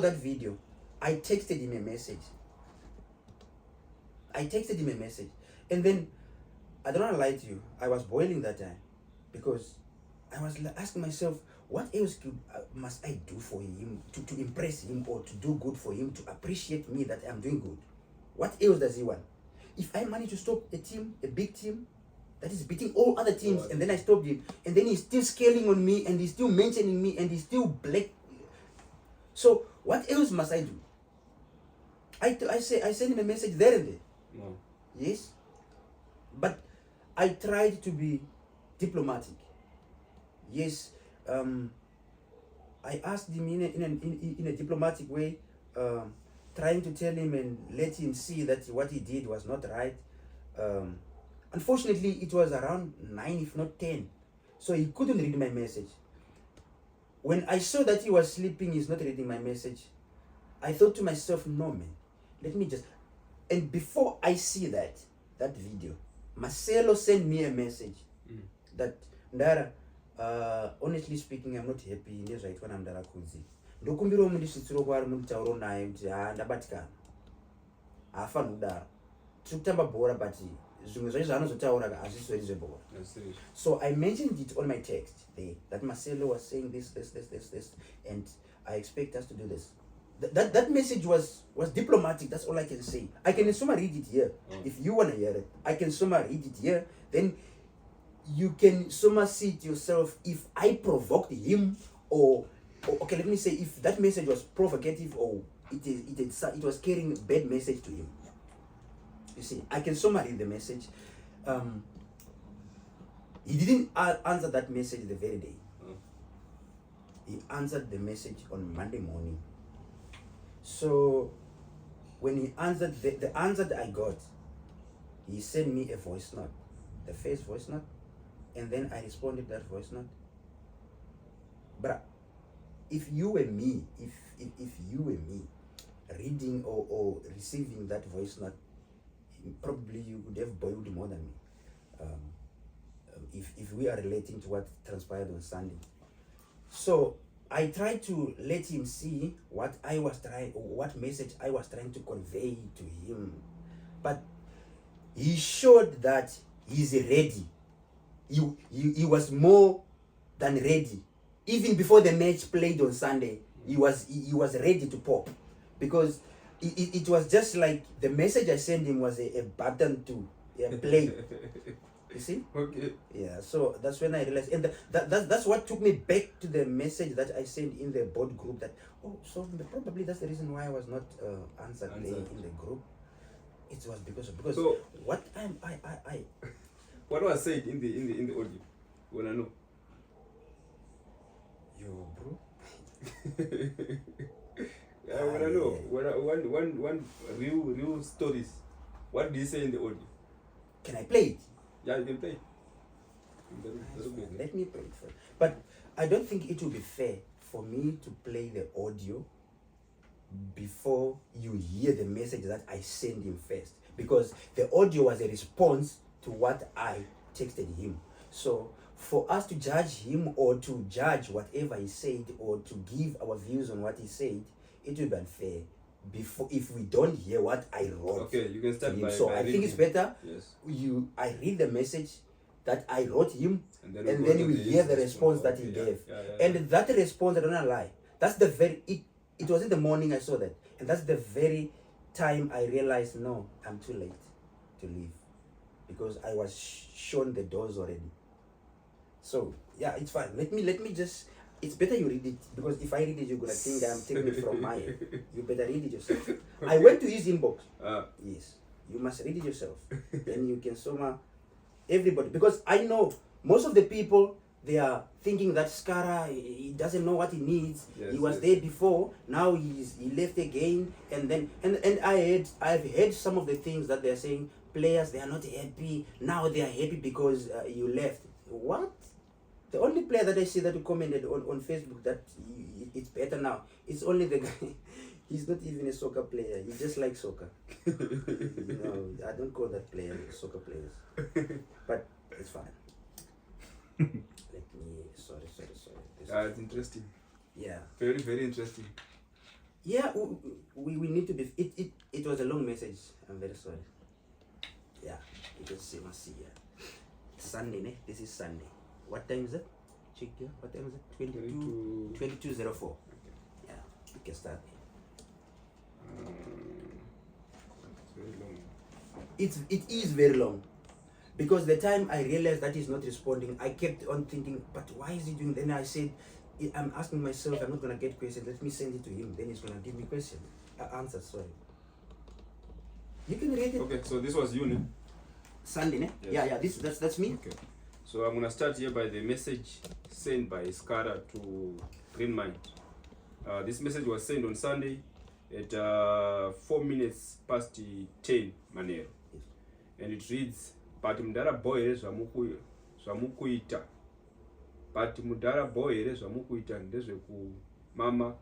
that video, I texted him a message. And then I don't want to lie to you, I was boiling that time because I was asking myself, what else must I do for him to impress him or to do good for him to appreciate me that I'm doing good? What else does he want? If I manage to stop a team, a big team, that is beating all other teams, and then I stopped him, and then he's still scaling on me, and he's still mentioning me, and he's still black. So what else must I do? I sent him a message there and there. No. Yes, but I tried to be diplomatic. Yes, I asked him in a diplomatic way, trying to tell him and let him see that what he did was not right. Unfortunately, it was around 9, if not 10, so he couldn't read my message. When I saw that he was sleeping, he's not reading my message, I thought to myself, no man, let me just... And before I see that video, Marcelo sent me a message that, Ndara, honestly speaking, I'm not happy nezvaitwa naMudara Kunzi. Ndokumbirawo mundisvitsiro kwaari munditauro naye kuti ndabatikana. Haafaniri kudaro. Tiri kutamba bhora but zvimwe zvacho zvaanozotaura hazvisori zvebhora. So I mentioned it on my text there that Marcelo was saying this, and I expect us to do this. That message was diplomatic. That's all I can say. I can assume I read it here. If you want to hear it, I can assume I read it here. Then you can somehow see it yourself if I provoked him or okay, let me say if that message was provocative or it was carrying a bad message to him. You see, I can somehow read the message. He didn't answer that message the very day. He answered the message on Monday morning. So when he answered, the answer that I got, he sent me a voice note, the first voice note, and then I responded to that voice note. But if you were me, if you were me, reading or receiving that voice note, probably you would have boiled more than me. If we are relating to what transpired on Sunday. So I tried to let him see what message I was trying to convey to him. But he showed that he's ready. He was more than ready. Even before the match played on Sunday, he was ready to pop. Because it was just like the message I sent him was a button to play. You see? Okay. Yeah, so that's when I realized, and that's what took me back to the message that I sent in the board group that, so probably that's the reason why I was not answered in the group. It was because so, what what was said in the audio? You wanna know? Yo, bro. I wanna know. One real stories. What did he say in the audio? Can I play it? Yeah, you can play. Let me play it first. But I don't think it will be fair for me to play the audio before you hear the message that I sent him first. Because the audio was a response to what I texted him. So for us to judge him or to judge whatever he said or to give our views on what he said, it will be unfair if we don't hear what I wrote. Okay, you can start by So I think it's better I read the message that I wrote him, and then we hear the response that he gave. And that response, I don't know lie, that's the very it was in the morning I saw that, and that's the very time I realized, no, I'm too late to leave, because I was shown the doors already. So yeah, it's fine. Let me just, it's better you read it, because if I read it, you're gonna think I'm taking it from my head. You better read it yourself. Okay. I went to his inbox. Yes, you must read it yourself. Then you can somehow, everybody, because I know most of the people, they are thinking that Skara, he doesn't know what he needs. Yes, he was there before, now he left again, and then I've heard some of the things that they're saying. Players, they are not happy now. They are happy because you left. What? The only player that I see that commented on Facebook that it's better now, it's only the guy. He's not even a soccer player. He just likes soccer. I don't call that player soccer players. But it's fine. Let me. Sorry. It's interesting. Yeah. Very, very interesting. Yeah, we need to be. It was a long message. I'm very sorry. Yeah, because you must see. Yeah, Sunday, ne? This is Sunday. What time is it? Check here. What time is it? 22:04. Yeah, you can start. It's very long. It is very long. Because the time I realized that he's not responding, I kept on thinking, but why is he doing? Then I said, I'm asking myself, I'm not gonna get questions. Let me send it to him. Then he's gonna give me questions, answers. Sorry. You can read it. Okay, so this was you, ne? Sunday, ne? Yes. Yeah. That's me. Okay. So I'm gonna start here by the message sent by Skara to Green Mind. This message was sent on Sunday at 4 minutes past 10 manero, and it reads, but mudhara boy here zvamukuita, but mudhara boy here zvamukuita ndezveku mama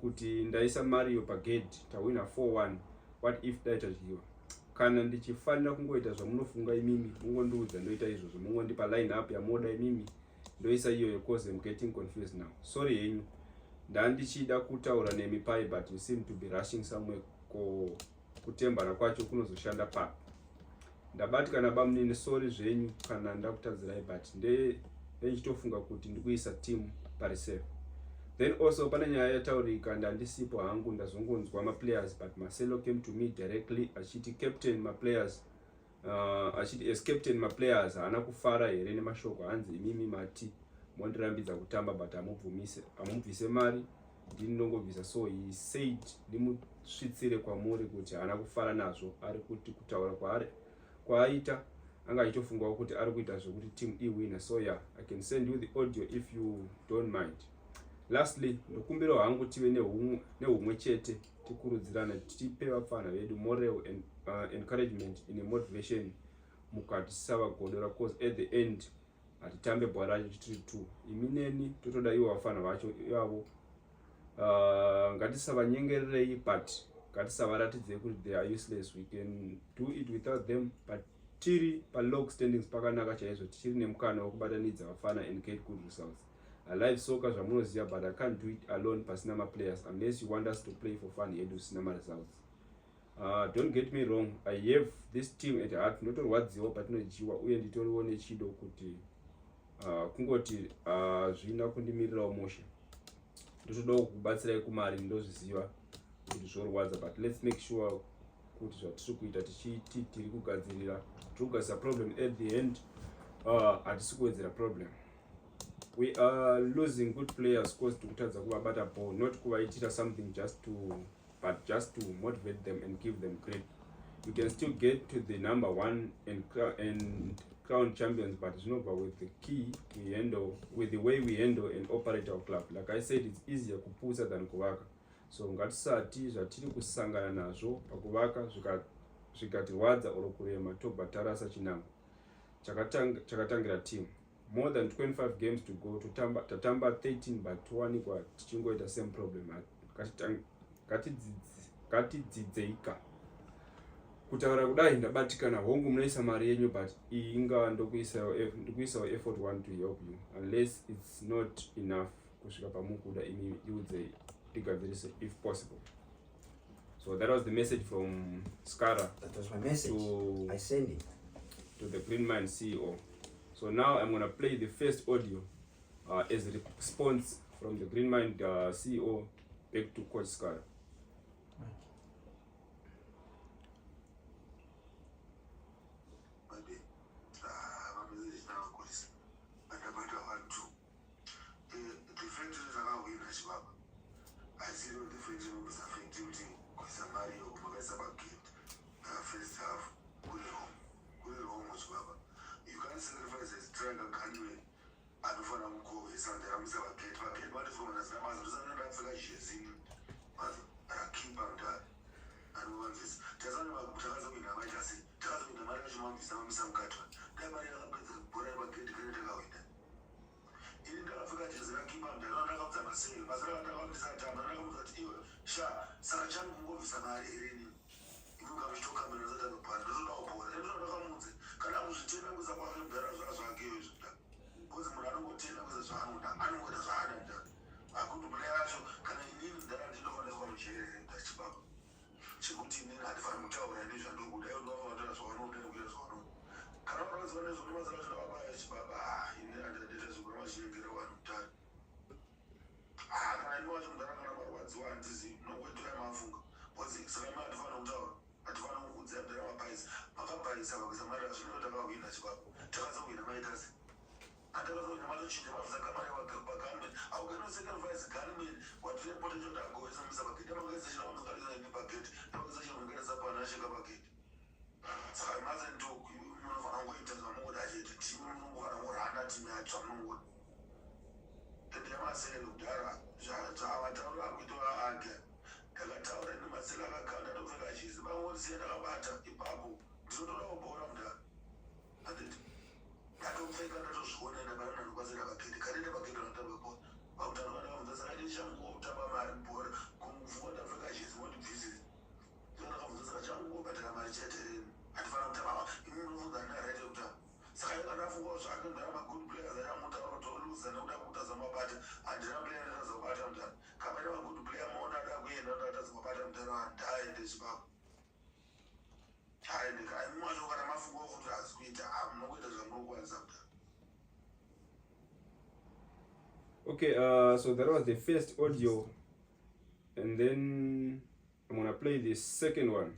kuti ndaisa Mario pagedhi tawina 4-1. What if daitadyiwa? Kana ndichifanira kungoita zvamunofunga imimi, mungondiudza ndoita izvozvo, mungondipa line up yamoda imimi ndoisa iyoyo, cause I'm getting confused now. Sorry henyu, ndandichida kutaura nemi pai, but you seem to be rushing somewhere. Kutembana kwacho kunozoshanda pa. Ndabatikana bamunini, sorry zvenyu kana ndakutadzirai, but ndechitofunga kuti ndikuisa team parisafe. Then also pane nyaya yataurika ndandisipo hangu, ndazongonzwa maplayers, but Marcelo came to me directly achiti captain maplayers, achiti as captain maplayers haana kufara here nemashoko hanzi imimi mati mondirambidza kutamba, but amubvise mari ndinongobvisa. So he said ndimusvitsire kwamuri kuti haana kufara nazvo, ari kuti kutaura kwaaita anga achitofungawo kuti ari kuita zvokuti team iwina. So yeah, I can send you the audio if you don't mind. Lastly, ndokumbira hangu tive nehumwe chete, tikurudzirana, tipe vapfana vedu moral and encouragement in a motivation mukati savagodora, cause at the end hatitambe bhora racho tiri 2. Imi neni totoda ivo vafana vacho ivavo. Ngatisavanyengererei, but ngatisavaratidze kuti they are useless. We can do it without them, but tiri palog standings pakanaka chaizvo, tichiri nemukana wekubatanidza vafana and get good results. Alive soccer zvamunoziva, but I can't do it alone pasina maplayers, unless you want us to play for fun yedu sina results. Don't get me wrong, I have this team at heart. Notorwadziwa patinojiwa uye nditoriwo nechido kuti kungoti zvina kundimirirawo musha. Ndotodawo kubatsirai kumari, ndozviziva kuti zvorwadza, but let's make sure kuti zvatiri kuita tichiti tiri kugadzirira, tiri kugadzira problem at the end, hatisi kuwedzera problem. We are losing good players cause tikutadza kuvabata ball, not kuvaitira something just to motivate them and give them grip. You can still get to the number 1 and crown champions, but zvinobva with the key we handle, with the way we handle and operate our club. Like I said, it's easier kupusa than kuvaka. So ngatisati zvatiri kusangana nazvo pakuvaka zvikatirwadza oro kurema tobva tarasa chinangwa chakatangira team. More than 25 games to go, tatamba 13 but towanikwa tichingoita same problem. Ngatidzidzeika kutaura kudai, ndabatikana hongu munoisa mari yenyu, but inga ndokuisawo effort one to help you, unless it's not enough kusvika pamukuda imi iudze tigadzirise if possible. So that was the message from Skara. That was my message. I sent it to the Green Mind CEO. So now I'm gonna play the first audio as a response from the Green Mind CEO back to Coach Skara. Okay, so that was the first audio, and then I'm gonna play the second one.